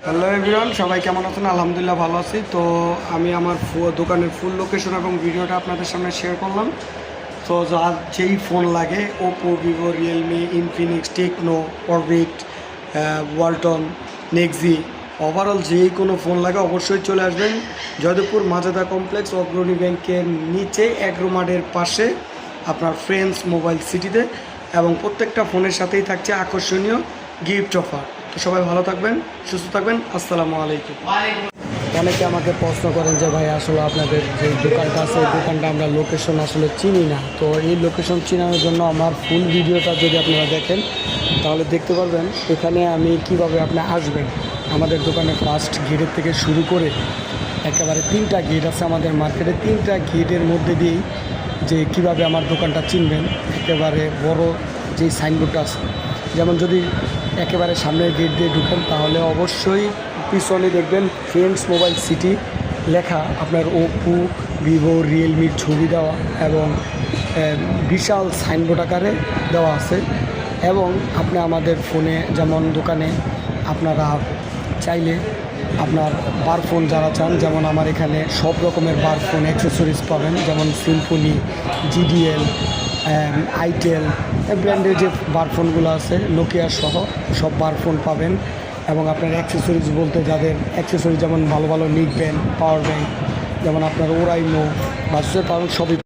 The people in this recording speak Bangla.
হ্যালো এভরিওয়ান, সবাই কেমন আছেন? আলহামদুলিল্লাহ ভালো আছি। তো আমি আমার দোকানের ফুল লোকেশন এবং ভিডিওটা আপনাদের সামনে শেয়ার করলাম। তো যার যেই ফোন লাগে, Oppo, Vivo, Realme, Infinix, Tecno, Orbit, Walton, নেক্সি, ওভারঅল যেই কোনো ফোন লাগে অবশ্যই চলে আসবেন জয়দেবপুর মাজাদা কমপ্লেক্স, অগ্রণী ব্যাংকের নিচে অ্যাগ্রোমার্টের পাশে আপনার ফ্রেন্ডস মোবাইল সিটিতে। এবং প্রত্যেকটা ফোনের সাথেই থাকছে আকর্ষণীয় গিফট অফার। তো সবাই ভালো থাকবেন, সুস্থ থাকবেন। আসসালামু আলাইকুম। অনেকে আমাকে প্রশ্ন করেন যে ভাই আসলে আপনাদের যে দোকানটা আছে এই দোকানটা আমরা লোকেশন আসলে চিনি না। তো এই লোকেশন চিনানোর জন্য আমার ফুল ভিডিওটা যদি আপনারা দেখেন তাহলে দেখতে পারবেন এখানে আমি কিভাবে আপনি আসবেন। আমাদের দোকানে ফার্স্ট গেটের থেকে শুরু করে একেবারে 3টা গেট আছে আমাদের মার্কেটে। 3টা গেটের মধ্যে দিয়েই যে কিভাবে আমার দোকানটা চিনবেন, একেবারে বড় যেই সাইনবোর্ডটা আছে, যেমন যদি একেবারে সামনের গেট দিয়ে ঢুকেন তাহলে অবশ্যই পিছনে দেখবেন ফ্রেন্ডস মোবাইল সিটি লেখা, আপনার ওপো, ভিভো, রিয়েলমির ছবি দেওয়া এবং বিশাল সাইনবোর্ড আকারে দেওয়া আছে। এবং আপনি আমাদের ফোনে যেমন দোকানে আপনারা চাইলে আপনার বার ফোন যারা চান, যেমন আমার এখানে সব রকমের বার ফোন অ্যাক্সেসরিজ পাবেন, যেমন সিম্ফনি, জিডিএল, আইটেল ব্র্যান্ডের যে বার ফোনগুলো আছে, নোকিয়া সহ সব বার ফোন পাবেন। এবং আপনার অ্যাক্সেসরিজ বলতে যাদের অ্যাক্সেসরিজ যেমন ভালো ভালো নিক ব্যান্ড, পাওয়ার ব্যাঙ্ক, যেমন আপনার ওরাইনো বা সবই